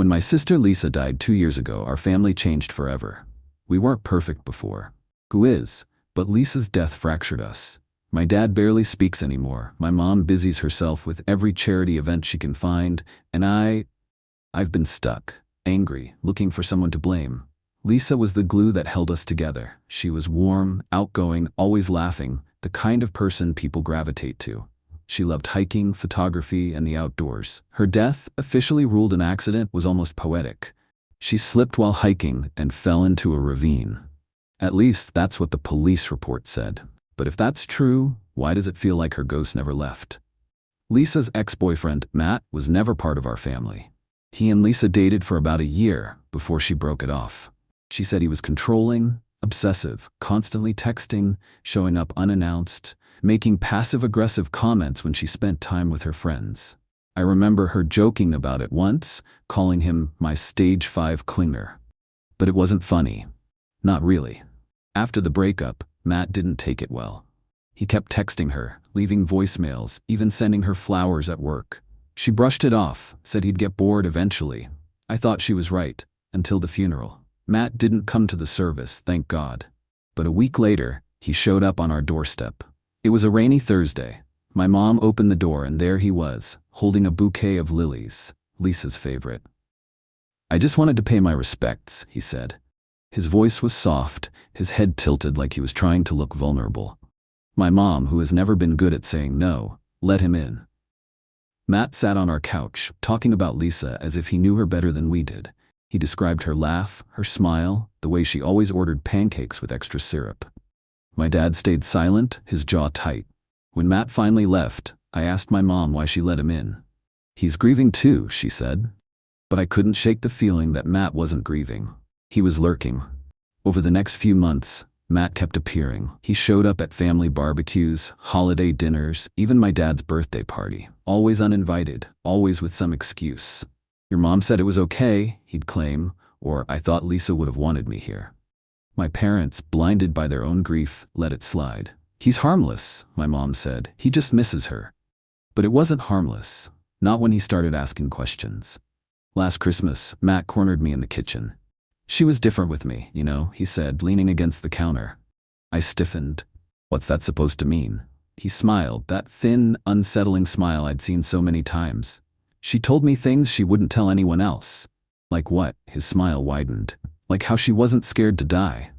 When my sister Lisa died 2 years ago, our family changed forever. We weren't perfect before. Who is? But Lisa's death fractured us. My dad barely speaks anymore. My mom busies herself with every charity event she can find, and I've been stuck, angry, looking for someone to blame. Lisa was the glue that held us together. She was warm, outgoing, always laughing, the kind of person people gravitate to. She loved hiking, photography, and the outdoors. Her death, officially ruled an accident, was almost poetic. She slipped while hiking and fell into a ravine. At least that's what the police report said. But if that's true, why does it feel like her ghost never left? Lisa's ex-boyfriend, Matt, was never part of our family. He and Lisa dated for about a year before she broke it off. She said he was controlling, obsessive, constantly texting, showing up unannounced, making passive-aggressive comments when she spent time with her friends. I remember her joking about it once, calling him my stage 5 clinger. But it wasn't funny. Not really. After the breakup, Matt didn't take it well. He kept texting her, leaving voicemails, even sending her flowers at work. She brushed it off, said he'd get bored eventually. I thought she was right, until the funeral. Matt didn't come to the service, thank God. But a week later, he showed up on our doorstep. It was a rainy Thursday. My mom opened the door and there he was, holding a bouquet of lilies, Lisa's favorite. "I just wanted to pay my respects," he said. His voice was soft, his head tilted like he was trying to look vulnerable. My mom, who has never been good at saying no, let him in. Matt sat on our couch, talking about Lisa as if he knew her better than we did. He described her laugh, her smile, the way she always ordered pancakes with extra syrup. My dad stayed silent, his jaw tight. When Matt finally left, I asked my mom why she let him in. "He's grieving too," she said. But I couldn't shake the feeling that Matt wasn't grieving. He was lurking. Over the next few months, Matt kept appearing. He showed up at family barbecues, holiday dinners, even my dad's birthday party. Always uninvited, always with some excuse. "Your mom said it was okay," he'd claim, or "I thought Lisa would have wanted me here." My parents, blinded by their own grief, let it slide. "He's harmless," my mom said. "He just misses her." But it wasn't harmless. Not when he started asking questions. Last Christmas, Matt cornered me in the kitchen. "She was different with me, you know," he said, leaning against the counter. I stiffened. "What's that supposed to mean?" He smiled, that thin, unsettling smile I'd seen so many times. "She told me things she wouldn't tell anyone else." "Like what?" His smile widened. "Like how she wasn't scared to die."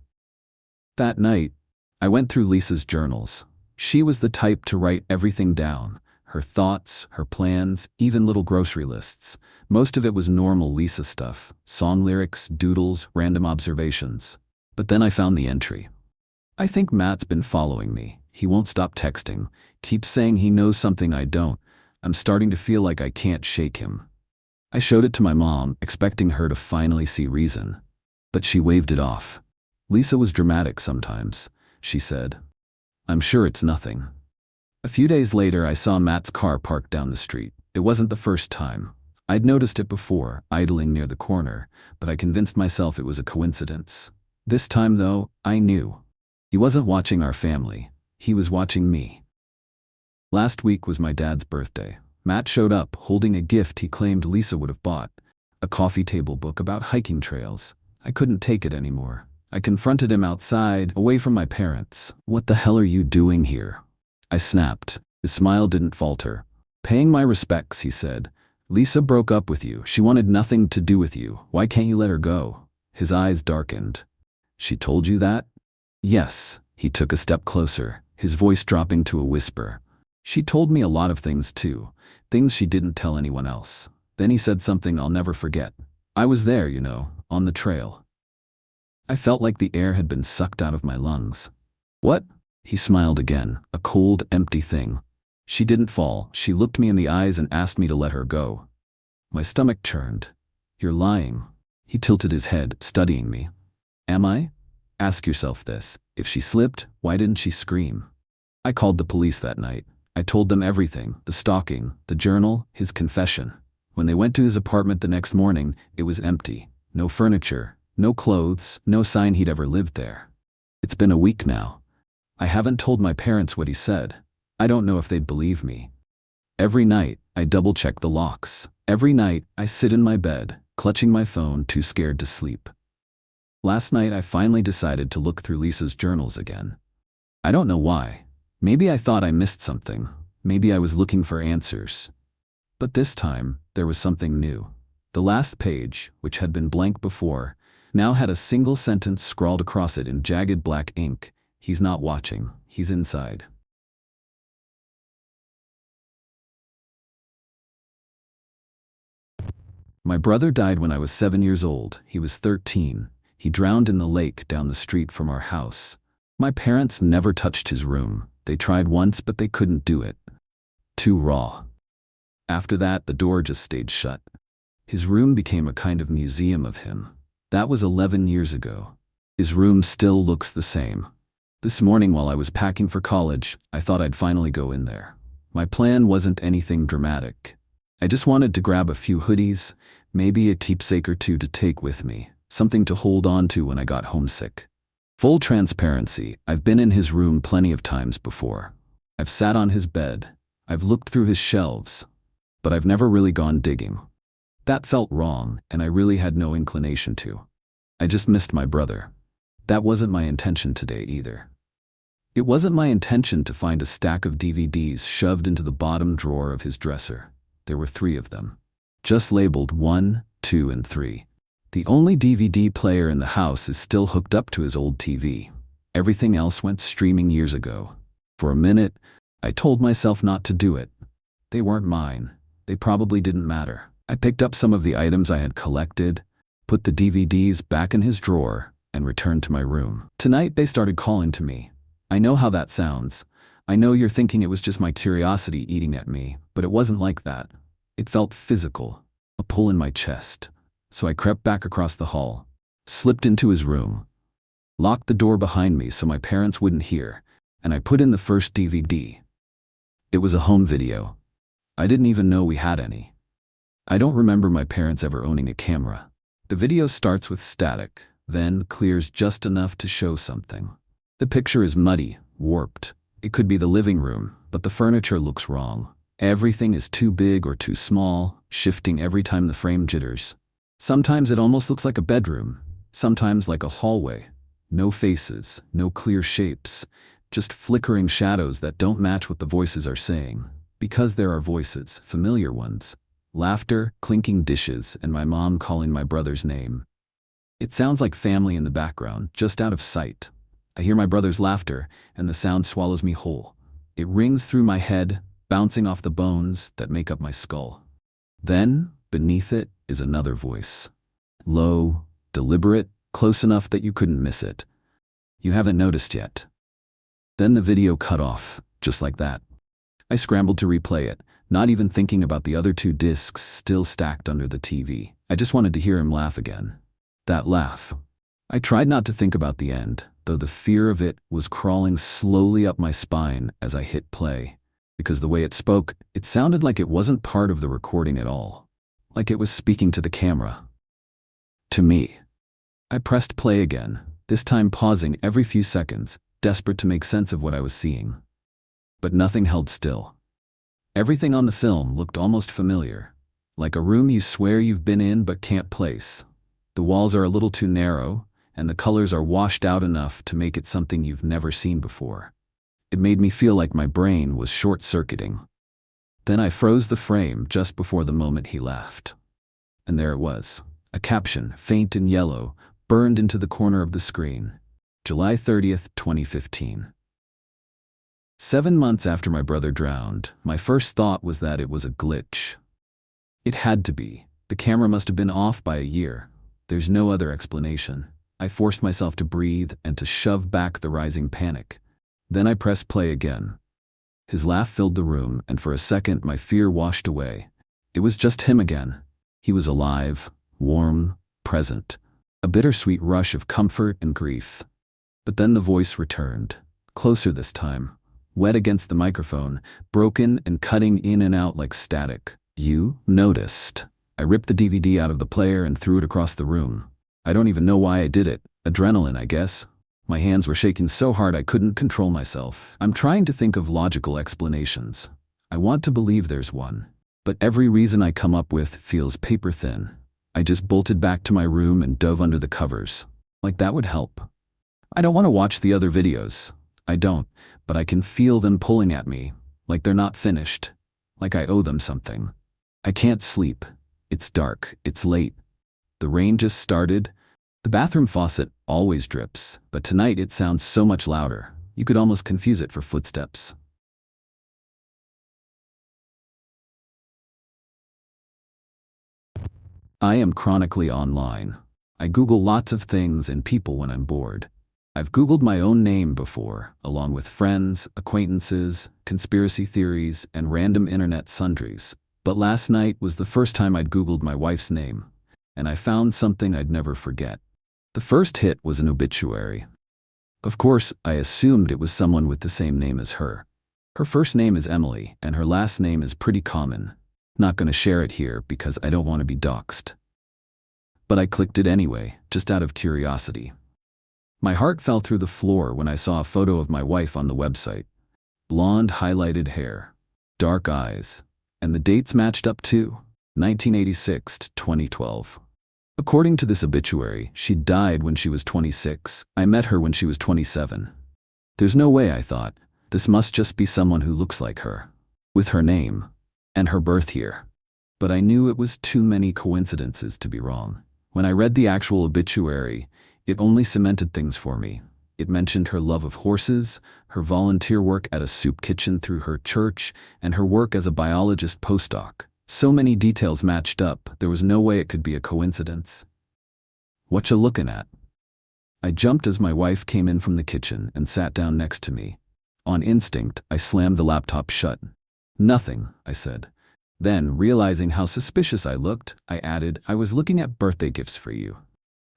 That night, I went through Lisa's journals. She was the type to write everything down. Her thoughts, her plans, even little grocery lists. Most of it was normal Lisa stuff. Song lyrics, doodles, random observations. But then I found the entry. "I think Matt's been following me. He won't stop texting. Keeps saying he knows something I don't. I'm starting to feel like I can't shake him." I showed it to my mom, expecting her to finally see reason. But she waved it off. "Lisa was dramatic sometimes," she said. "I'm sure it's nothing." A few days later, I saw Matt's car parked down the street. It wasn't the first time. I'd noticed it before, idling near the corner, but I convinced myself it was a coincidence. This time, though, I knew. He wasn't watching our family. He was watching me. Last week was my dad's birthday. Matt showed up, holding a gift he claimed Lisa would have bought. A coffee table book about hiking trails. I couldn't take it anymore. I confronted him outside, away from my parents. "What the hell are you doing here?" I snapped. His smile didn't falter. "Paying my respects," he said. "Lisa broke up with you. She wanted nothing to do with you. Why can't you let her go?" His eyes darkened. "She told you that?" "Yes." He took a step closer, his voice dropping to a whisper. "She told me a lot of things too. Things she didn't tell anyone else." Then he said something I'll never forget. "I was there, you know, on the trail." I felt like the air had been sucked out of my lungs. "What?" He smiled again, a cold, empty thing. "She didn't fall. She looked me in the eyes and asked me to let her go." My stomach churned. "You're lying." He tilted his head, studying me. "Am I? Ask yourself this. If she slipped, why didn't she scream?" I called the police that night. I told them everything, the stalking, the journal, his confession. When they went to his apartment the next morning, it was empty. No furniture, no clothes, no sign he'd ever lived there. It's been a week now. I haven't told my parents what he said. I don't know if they'd believe me. Every night, I double-check the locks. Every night, I sit in my bed, clutching my phone, too scared to sleep. Last night, I finally decided to look through Lisa's journals again. I don't know why. Maybe I thought I missed something. Maybe I was looking for answers. But this time, there was something new. The last page, which had been blank before, now had a single sentence scrawled across it in jagged black ink. He's not watching. He's inside. My brother died when I was 7 years old. He was 13. He drowned in the lake down the street from our house. My parents never touched his room. They tried once, but they couldn't do it. Too raw. After that, the door just stayed shut. His room became a kind of museum of him. That was 11 years ago. His room still looks the same. This morning while I was packing for college, I thought I'd finally go in there. My plan wasn't anything dramatic. I just wanted to grab a few hoodies, maybe a keepsake or two to take with me, something to hold on to when I got homesick. Full transparency, I've been in his room plenty of times before. I've sat on his bed. I've looked through his shelves. But I've never really gone digging. That felt wrong, and I really had no inclination to. I just missed my brother. That wasn't my intention today either. It wasn't my intention to find a stack of DVDs shoved into the bottom drawer of his dresser. There were 3 of them, just labeled 1, 2, and 3. The only DVD player in the house is still hooked up to his old TV. Everything else went streaming years ago. For a minute, I told myself not to do it. They weren't mine. They probably didn't matter. I picked up some of the items I had collected, put the DVDs back in his drawer, and returned to my room. Tonight, they started calling to me. I know how that sounds. I know you're thinking it was just my curiosity eating at me, but it wasn't like that. It felt physical, a pull in my chest. So I crept back across the hall, slipped into his room, locked the door behind me so my parents wouldn't hear, and I put in the first DVD. It was a home video. I didn't even know we had any. I don't remember my parents ever owning a camera. The video starts with static, then clears just enough to show something. The picture is muddy, warped. It could be the living room, but the furniture looks wrong. Everything is too big or too small, shifting every time the frame jitters. Sometimes it almost looks like a bedroom, sometimes like a hallway. No faces, no clear shapes, just flickering shadows that don't match what the voices are saying. Because there are voices, familiar ones. Laughter, clinking dishes, and my mom calling my brother's name. It sounds like family in the background, just out of sight. I hear my brother's laughter, and the sound swallows me whole. It rings through my head, bouncing off the bones that make up my skull. Then, beneath it, is another voice. Low, deliberate, close enough that you couldn't miss it. You haven't noticed yet. Then the video cut off, just like that. I scrambled to replay it, not even thinking about the other 2 discs still stacked under the TV. I just wanted to hear him laugh again. That laugh. I tried not to think about the end, though the fear of it was crawling slowly up my spine as I hit play. Because the way it spoke, it sounded like it wasn't part of the recording at all. Like it was speaking to the camera. To me. I pressed play again, this time pausing every few seconds, desperate to make sense of what I was seeing. But nothing held still. Everything on the film looked almost familiar, like a room you swear you've been in but can't place. The walls are a little too narrow, and the colors are washed out enough to make it something you've never seen before. It made me feel like my brain was short-circuiting. Then I froze the frame just before the moment he laughed. And there it was, a caption, faint and yellow, burned into the corner of the screen. July 30th, 2015. 7 months after my brother drowned, my first thought was that it was a glitch. It had to be. The camera must have been off by a year. There's no other explanation. I forced myself to breathe and to shove back the rising panic. Then I pressed play again. His laugh filled the room, and for a second my fear washed away. It was just him again. He was alive, warm, present. A bittersweet rush of comfort and grief. But then the voice returned, closer this time, wet against the microphone, broken and cutting in and out like static. You noticed. I ripped the DVD out of the player and threw it across the room. I don't even know why I did it. Adrenaline, I guess. My hands were shaking so hard I couldn't control myself. I'm trying to think of logical explanations. I want to believe there's one. But every reason I come up with feels paper thin. I just bolted back to my room and dove under the covers. Like that would help. I don't want to watch the other videos. I don't, but I can feel them pulling at me, like they're not finished, like I owe them something. I can't sleep. It's dark, it's late. The rain just started. The bathroom faucet always drips, but tonight it sounds so much louder. You could almost confuse it for footsteps. I am chronically online. I Google lots of things and people when I'm bored. I've Googled my own name before, along with friends, acquaintances, conspiracy theories, and random internet sundries. But last night was the first time I'd Googled my wife's name, and I found something I'd never forget. The first hit was an obituary. Of course, I assumed it was someone with the same name as her. Her first name is Emily, and her last name is pretty common. Not gonna share it here because I don't want to be doxxed. But I clicked it anyway, just out of curiosity. My heart fell through the floor when I saw a photo of my wife on the website. Blonde highlighted hair, dark eyes, and the dates matched up too, 1986 to 2012. According to this obituary, she died when she was 26. I met her when she was 27. There's no way, I thought. This must just be someone who looks like her, with her name, and her birth year. But I knew it was too many coincidences to be wrong. When I read the actual obituary, it only cemented things for me. It mentioned her love of horses, her volunteer work at a soup kitchen through her church, and her work as a biologist postdoc. So many details matched up, there was no way it could be a coincidence. "What you looking at?" I jumped as my wife came in from the kitchen and sat down next to me. On instinct, I slammed the laptop shut. "Nothing," I said. Then, realizing how suspicious I looked, I added, "I was looking at birthday gifts for you."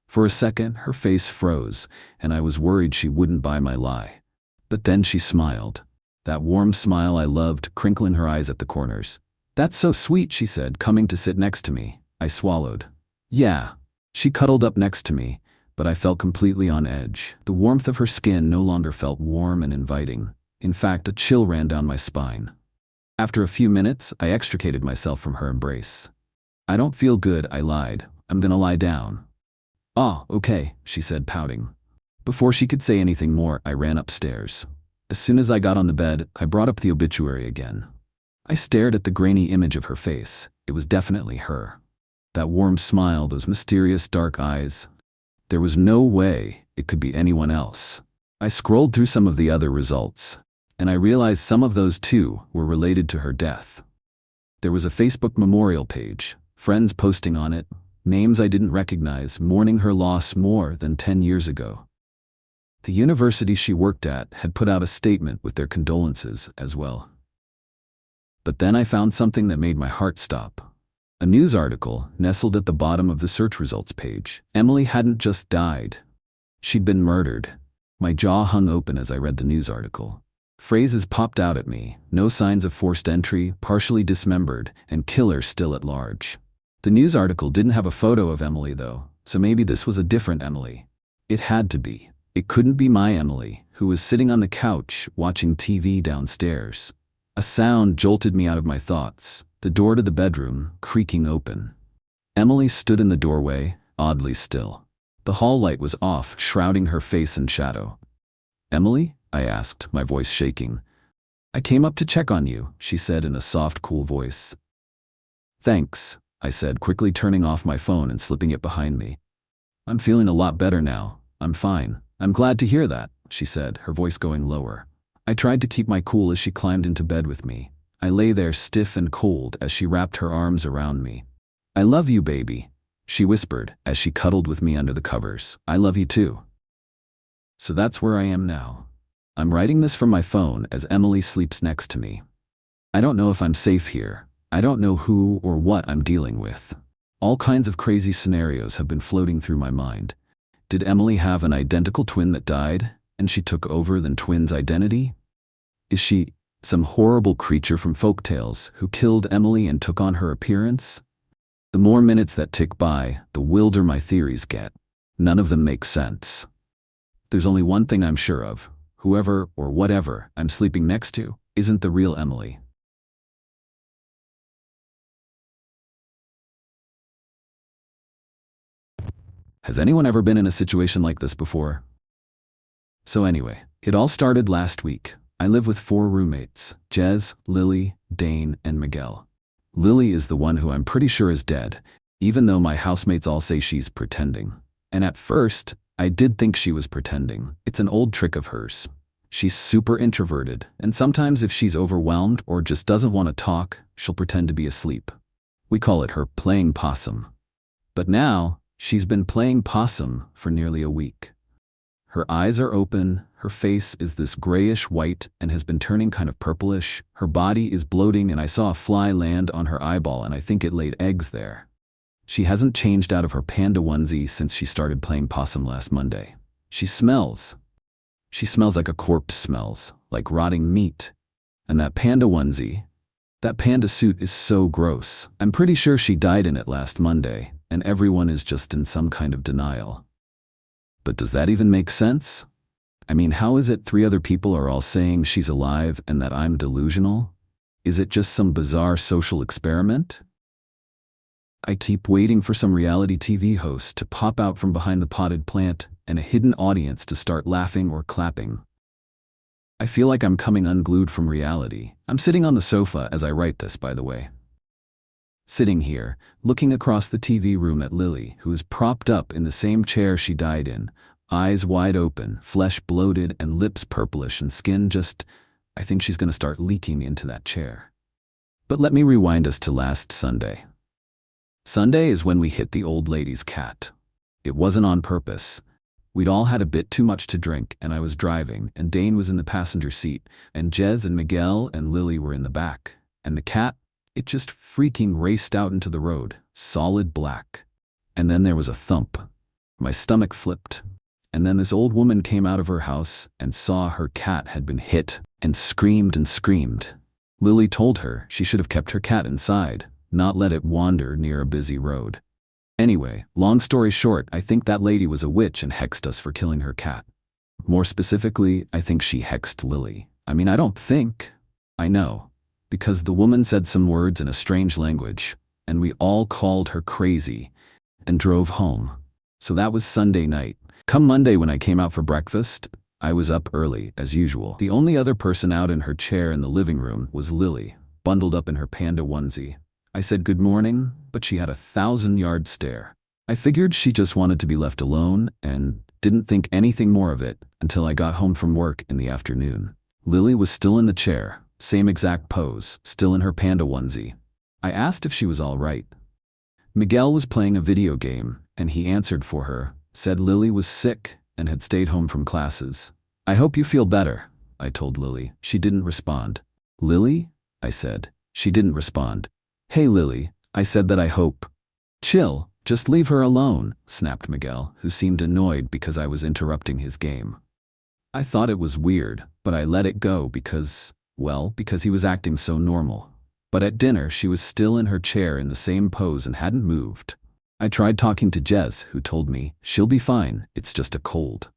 For a second, her face froze, and I was worried she wouldn't buy my lie. But then she smiled. That warm smile I loved, crinkling her eyes at the corners. "That's so sweet," she said, coming to sit next to me. I swallowed. "Yeah." She cuddled up next to me, but I felt completely on edge. The warmth of her skin no longer felt warm and inviting. In fact, a chill ran down my spine. After a few minutes, I extricated myself from her embrace. "I don't feel good," I lied. "I'm gonna lie down." "Ah, okay," she said, pouting. Before she could say anything more, I ran upstairs. As soon as I got on the bed, I brought up the obituary again. I stared at the grainy image of her face. It was definitely her. That warm smile, those mysterious dark eyes. There was no way it could be anyone else. I scrolled through some of the other results, and I realized some of those too were related to her death. There was a Facebook memorial page, friends posting on it, names I didn't recognize, mourning her loss more than 10 years ago. The university she worked at had put out a statement with their condolences as well. But then I found something that made my heart stop. A news article nestled at the bottom of the search results page. Emily hadn't just died. She'd been murdered. My jaw hung open as I read the news article. Phrases popped out at me: no signs of forced entry, partially dismembered, and killer still at large. The news article didn't have a photo of Emily though, so maybe this was a different Emily. It had to be. It couldn't be my Emily, who was sitting on the couch watching TV downstairs. A sound jolted me out of my thoughts, the door to the bedroom creaking open. Emily stood in the doorway, oddly still. The hall light was off, shrouding her face in shadow. "Emily?" I asked, my voice shaking. "I came up to check on you," she said in a soft, cool voice. "Thanks," I said, quickly turning off my phone and slipping it behind me. "I'm feeling a lot better now. I'm fine." "I'm glad to hear that," she said, her voice going lower. I tried to keep my cool as she climbed into bed with me. I lay there stiff and cold as she wrapped her arms around me. "I love you, baby," she whispered as she cuddled with me under the covers. "I love you too." So that's where I am now. I'm writing this from my phone as Emily sleeps next to me. I don't know if I'm safe here. I don't know who or what I'm dealing with. All kinds of crazy scenarios have been floating through my mind. Did Emily have an identical twin that died, and she took over the twin's identity? Is she some horrible creature from folktales who killed Emily and took on her appearance? The more minutes that tick by, the wilder my theories get. None of them make sense. There's only one thing I'm sure of. Whoever or whatever I'm sleeping next to isn't the real Emily. Has anyone ever been in a situation like this before? So anyway, it all started last week. I live with 4 roommates: Jez, Lily, Dane, and Miguel. Lily is the one who I'm pretty sure is dead, even though my housemates all say she's pretending. And at first, I did think she was pretending. It's an old trick of hers. She's super introverted, and sometimes if she's overwhelmed or just doesn't want to talk, she'll pretend to be asleep. We call it her playing possum. But now, she's been playing possum for nearly a week. Her eyes are open, her face is this grayish white and has been turning kind of purplish, her body is bloating, and I saw a fly land on her eyeball and I think it laid eggs there. She hasn't changed out of her panda onesie since she started playing possum last Monday. She smells like a corpse smells, like rotting meat. And that panda onesie, that panda suit is so gross. I'm pretty sure she died in it last Monday, and everyone is just in some kind of denial. But does that even make sense? I mean, how is it 3 other people are all saying she's alive and that I'm delusional? Is it just some bizarre social experiment? I keep waiting for some reality TV host to pop out from behind the potted plant and a hidden audience to start laughing or clapping. I feel like I'm coming unglued from reality. I'm sitting on the sofa as I write this, by the way. Sitting here, looking across the TV room at Lily, who is propped up in the same chair she died in, eyes wide open, flesh bloated and lips purplish and skin just, I think she's going to start leaking into that chair. But let me rewind us to last Sunday. Sunday is when we hit the old lady's cat. It wasn't on purpose. We'd all had a bit too much to drink, and I was driving, and Dane was in the passenger seat, and Jez and Miguel and Lily were in the back. And the cat, it just freaking raced out into the road, solid black. And then there was a thump. My stomach flipped. And then this old woman came out of her house and saw her cat had been hit and screamed and screamed. Lily told her she should have kept her cat inside, not let it wander near a busy road. Anyway, long story short, I think that lady was a witch and hexed us for killing her cat. More specifically, I think she hexed Lily. I mean, I don't think. I know. Because the woman said some words in a strange language, and we all called her crazy and drove home. So that was Sunday night. Come Monday when I came out for breakfast, I was up early, as usual. The only other person out in her chair in the living room was Lily, bundled up in her panda onesie. I said good morning, but she had a 1,000-yard stare. I figured she just wanted to be left alone and didn't think anything more of it until I got home from work in the afternoon. Lily was still in the chair, same exact pose, still in her panda onesie. I asked if she was all right. Miguel was playing a video game, and he answered for her, said Lily was sick and had stayed home from classes. I hope you feel better, I told Lily. She didn't respond. Lily? I said. She didn't respond. Hey Lily, I said that I hope. Chill, just leave her alone, snapped Miguel, who seemed annoyed because I was interrupting his game. I thought it was weird, but I let it go because he was acting so normal. But at dinner, she was still in her chair in the same pose and hadn't moved. I tried talking to Jez, who told me, she'll be fine, it's just a cold.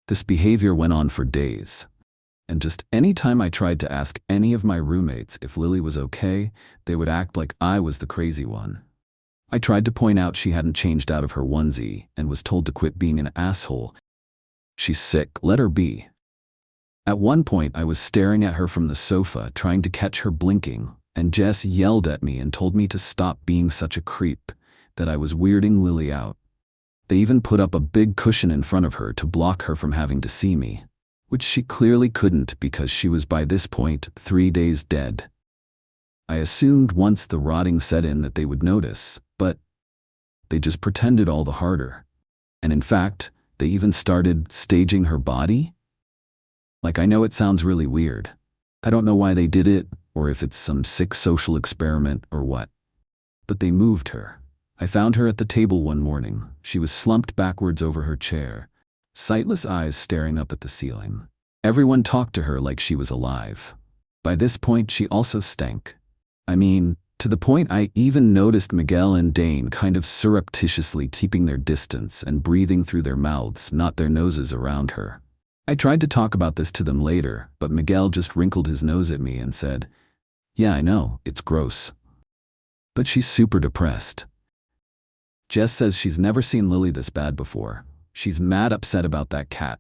This behavior went on for days. And just any time I tried to ask any of my roommates if Lily was okay, they would act like I was the crazy one. I tried to point out she hadn't changed out of her onesie and was told to quit being an asshole. She's sick, let her be. At one point, I was staring at her from the sofa, trying to catch her blinking, and Jess yelled at me and told me to stop being such a creep, that I was weirding Lily out. They even put up a big cushion in front of her to block her from having to see me, which she clearly couldn't because she was by this point 3 days dead. I assumed once the rotting set in that they would notice, but they just pretended all the harder. And in fact, they even started staging her body? Like, I know it sounds really weird. I don't know why they did it, or if it's some sick social experiment or what. But they moved her. I found her at the table one morning. She was slumped backwards over her chair, sightless eyes staring up at the ceiling. Everyone talked to her like she was alive. By this point, she also stank. I mean, to the point I even noticed Miguel and Dane kind of surreptitiously keeping their distance and breathing through their mouths, not their noses, around her. I tried to talk about this to them later, but Miguel just wrinkled his nose at me and said, "Yeah, I know, it's gross. But she's super depressed." Jess says she's never seen Lily this bad before. She's mad upset about that cat.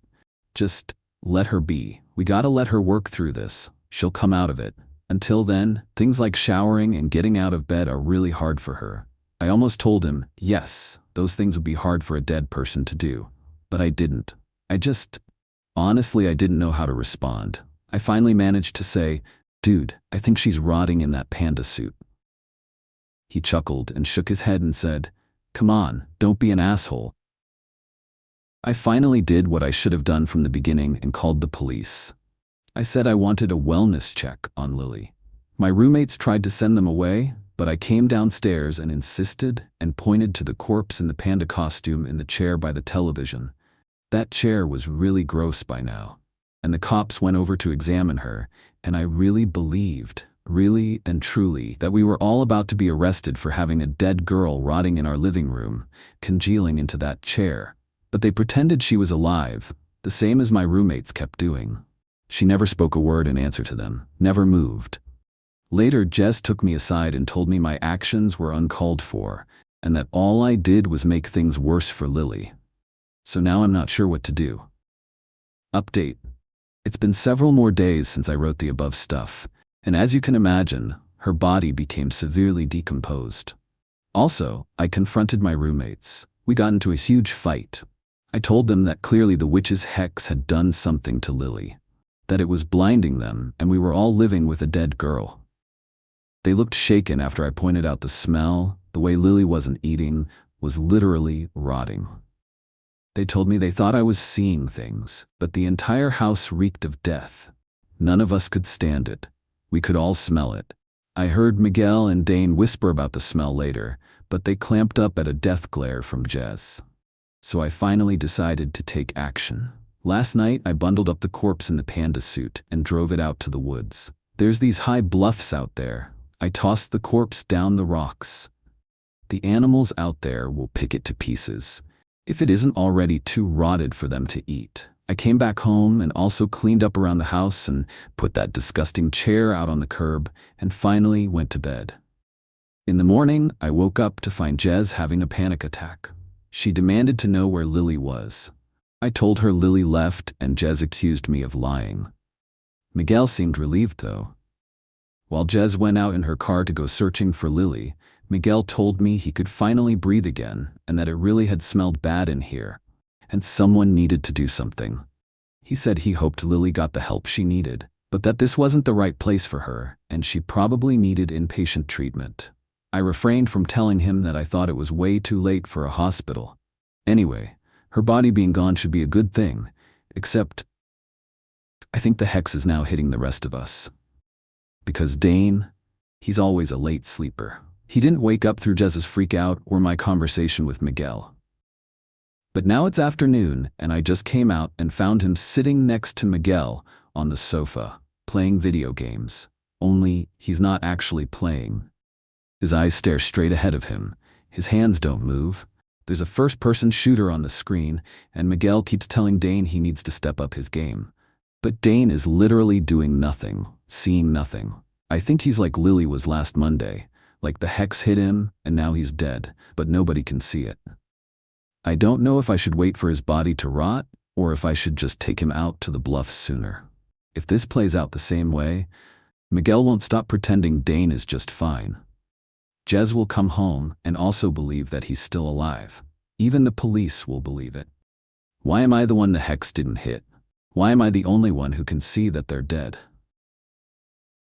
Just let her be. We gotta let her work through this. She'll come out of it. Until then, things like showering and getting out of bed are really hard for her. I almost told him, yes, those things would be hard for a dead person to do. But I didn't. Honestly, I didn't know how to respond. I finally managed to say, dude, I think she's rotting in that panda suit. He chuckled and shook his head and said, come on, don't be an asshole. I finally did what I should have done from the beginning and called the police. I said I wanted a wellness check on Lily. My roommates tried to send them away, but I came downstairs and insisted and pointed to the corpse in the panda costume in the chair by the television. That chair was really gross by now, and the cops went over to examine her, and I really believed, really and truly, that we were all about to be arrested for having a dead girl rotting in our living room, congealing into that chair. But they pretended she was alive, the same as my roommates kept doing. She never spoke a word in answer to them, never moved. Later, Jess took me aside and told me my actions were uncalled for, and that all I did was make things worse for Lily. So now I'm not sure what to do. Update. It's been several more days since I wrote the above stuff, and as you can imagine, her body became severely decomposed. Also, I confronted my roommates. We got into a huge fight. I told them that clearly the witch's hex had done something to Lily, that it was blinding them, and we were all living with a dead girl. They looked shaken after I pointed out the smell, the way Lily wasn't eating, was literally rotting. They told me they thought I was seeing things, but the entire house reeked of death. None of us could stand it. We could all smell it. I heard Miguel and Dane whisper about the smell later, but they clamped up at a death glare from Jess. So I finally decided to take action. Last night, I bundled up the corpse in the panda suit and drove it out to the woods. There's these high bluffs out there. I tossed the corpse down the rocks. The animals out there will pick it to pieces, if it isn't already too rotted for them to eat. I came back home and also cleaned up around the house and put that disgusting chair out on the curb and finally went to bed. In the morning, I woke up to find Jez having a panic attack. She demanded to know where Lily was. I told her Lily left and Jez accused me of lying. Miguel seemed relieved though. While Jez went out in her car to go searching for Lily, Miguel told me he could finally breathe again and that it really had smelled bad in here, and someone needed to do something. He said he hoped Lily got the help she needed, but that this wasn't the right place for her and she probably needed inpatient treatment. I refrained from telling him that I thought it was way too late for a hospital. Anyway, her body being gone should be a good thing, except I think the hex is now hitting the rest of us. Because Dane, he's always a late sleeper. He didn't wake up through Jez's freak out or my conversation with Miguel. But now it's afternoon and I just came out and found him sitting next to Miguel on the sofa, playing video games. Only he's not actually playing. His eyes stare straight ahead of him. His hands don't move. There's a first-person shooter on the screen, and Miguel keeps telling Dane he needs to step up his game. But Dane is literally doing nothing, seeing nothing. I think he's like Lily was last Monday, like the hex hit him and now he's dead, but nobody can see it. I don't know if I should wait for his body to rot or if I should just take him out to the bluffs sooner. If this plays out the same way, Miguel won't stop pretending Dane is just fine. Jez will come home and also believe that he's still alive. Even the police will believe it. Why am I the one the hex didn't hit? Why am I the only one who can see that they're dead?